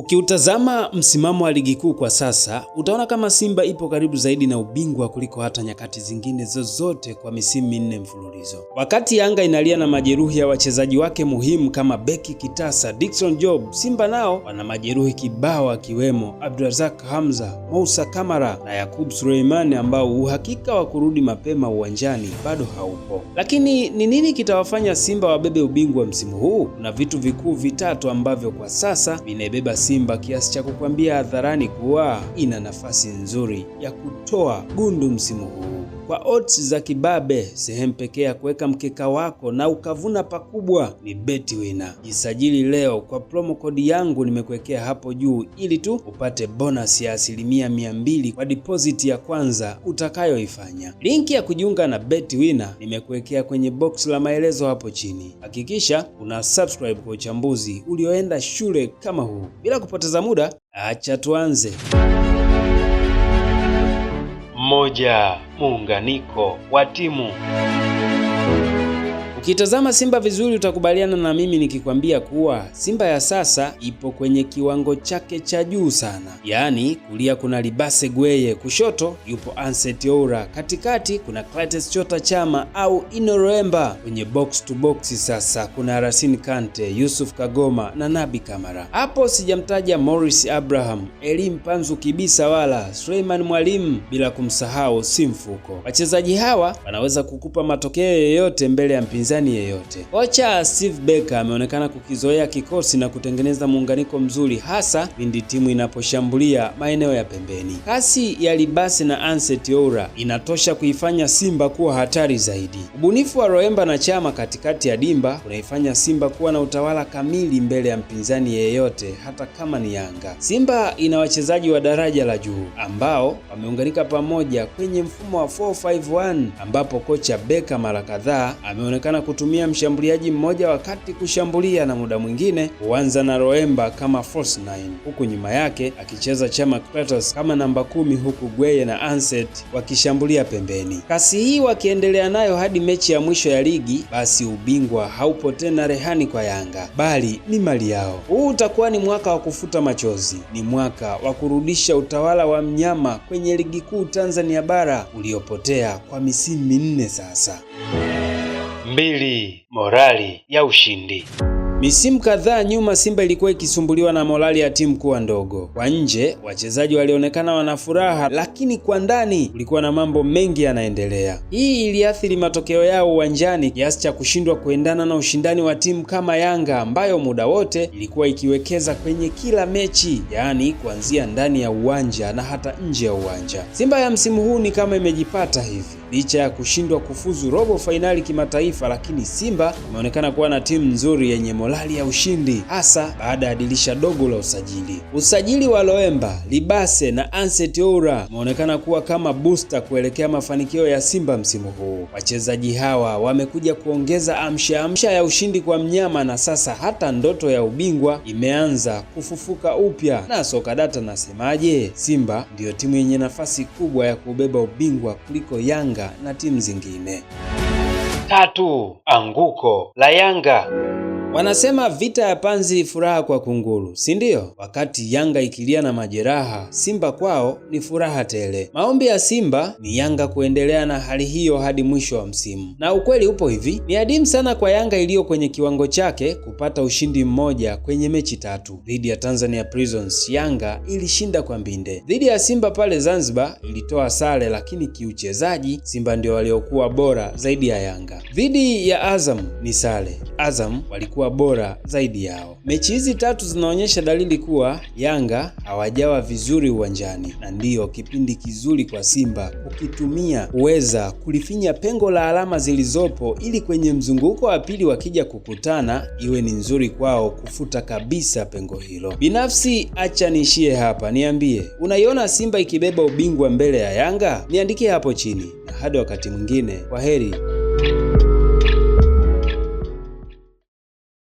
Ukiutazama msimamo wa ligi kuu kwa sasa, utaona kama Simba ipo karibu zaidi na ubingwa kuliko hata nyakati zingine zozote kwa misimu minne mfululizo. Wakati Yanga inalia na majeruhi ya wachezaji wake muhimu kama Beki Kitasa, Dickson Job, Simba nao wana majeruhi kibao akiwemo Abdulrazak Hamza, Moussa Kamara na Yakub Suleiman ambao uhakika wa kurudi mapema uwanjani bado haupo. Lakini ni nini kitawafanya Simba wabebe ubingwa msimu huu? Kuna vitu vikuu vitatu ambavyo kwa sasa vinaibeba Simba kiasi cha kukwambia hadharani kuwa ina nafasi nzuri ya kutoa gundu msimu huu. Kwa odds za kibabe, sehemu pekee ya kuweka mkeka wako na ukavuna pakubwa ni BetWinner. Jisajili leo kwa promo code yangu nimekuwekea hapo juu ili tu upate bonus ya 200% kwa deposit ya kwanza utakayoifanya. Linki ya kujiunga na BetWinner nimekuwekea kwenye box la maelezo hapo chini. Hakikisha una subscribe kwa uchambuzi ulioenda shule kama huu. Bila kupoteza muda, acha tuanze. Moja, muunganiko wa timu. Ukitazama Simba vizuri utakubaliana na mimi nikikwambia kuwa Simba ya sasa ipo kwenye kiwango chake cha juu sana. Yaani kulia kuna Libase Gweye, kushoto yupo Anset Oura, katikati kuna Clatous Chota Chama au Inoruemba, kwenye box to box sasa kuna Racine Kante, Yusuf Kagoma na Nabi Kamara. Hapo sijamtaja Morris Abraham, Elim Panzu Kibisa wala Suleiman Mwalimu, bila kumsahau Simfuko. Wachezaji hawa wanaweza kukupa matokeo yoyote mbele ya mpinzani yeyote. Kocha Steve Barker ameonekana kukizoea kikosi na kutengeneza muunganiko mzuri, hasa pindi timu inaposhambulia maeneo ya pembeni. Kasi ya Libase na Anset Oura inatosha kuifanya Simba kuwa hatari zaidi. Ubunifu wa Roemba na Chama katikati ya dimba unaifanya Simba kuwa na utawala kamili mbele ya mpinzani yeyote, hata kama ni Yanga. Simba ina wachezaji wa daraja la juu ambao wameunganika pamoja kwenye mfumo wa 4-5-1 ambapo kocha Barker mara kadhaa ameonekana kutumia mshambuliaji mmoja wakati kushambulia na muda mwingine huanza na Roemba kama false 9 huku nyuma yake akicheza Chama Clatous kama namba 10 huku Gweye na Anset wakishambulia pembeni. Kasi hii wakiendelea nayo hadi mechi ya mwisho ya ligi, basi ubingwa haupo tena rehani kwa Yanga, bali ni mali yao. Huu utakuwa ni mwaka wa kufuta machozi, ni mwaka wa kurudisha utawala wa mnyama kwenye ligi kuu Tanzania bara uliopotea kwa misimu minne sasa. 2. Morali ya ushindi. Misimu kadhaa nyuma Simba ilikuwa ikisumbuliwa na morali ya timu kuwa ndogo. Kwa nje wachezaji walionekana wana furaha, lakini kwa ndani kulikuwa na mambo mengi yanaendelea. Hii iliathiri matokeo yao uwanjani kiasi cha kushindwa kuendana na ushindani wa timu kama Yanga ambayo muda wote ilikuwa ikiwekeza kwenye kila mechi, yaani kuanzia ndani ya uwanja na hata nje ya uwanja. Simba ya msimu huu ni kama imejipata hivi. Licha ya kushindwa kufuzu robo fainali kimataifa, lakini Simba imeonekana kuwa na timu nzuri yenye morali ya ushindi, hasa baada ya dirisha dogo la usajili. Usajili wa Roemba, Libase na Anset Oura umeonekana kuwa kama booster kuelekea mafanikio ya Simba msimu huu. Wachezaji hawa wamekuja kuongeza amsha ya ushindi kwa mnyama, na sasa hata ndoto ya ubingwa imeanza kufufuka upya. Na Sokadata nasemaje? Simba ndiyo timu yenye nafasi kubwa ya kubeba ubingwa kuliko Yanga na timu zingine. 3. Anguko la Yanga. Wanasema vita ya panzi furaha kwa kunguru, si ndio? Wakati Yanga ikilia na majeraha, Simba kwao ni furaha tele. Maombi ya Simba ni Yanga kuendelea na hali hiyo hadi mwisho wa msimu. Na ukweli upo hivi, ni adimu sana kwa Yanga iliyo kwenye kiwango chake kupata ushindi mmoja kwenye mechi 3. Dhidi ya Tanzania Prisons, Yanga ilishinda kwa mbinde. Dhidi ya Simba pale Zanzibar ilitoa sare, lakini kiuchezaji Simba ndio waliokuwa bora zaidi ya Yanga. Dhidi ya Azam ni sare. Azam walikuwa bora zaidi yao. Mechi hizi 3 zinaonyesha dalili kuwa Yanga hawajawa vizuri uwanjani, na ndiyo kipindi kizuri kwa Simba ukitumia kuweza kulifinya pengo la alama zilizopo, ili kwenye mzunguko wa pili wakija kukutana iwe ni nzuri kwao kufuta kabisa pengo hilo. Binafsi acha niishie hapa, niambie unaiona Simba ikibeba ubingwa mbele ya Yanga? Niandikie hapo chini, na hadi wakati mwingine, kwaheri.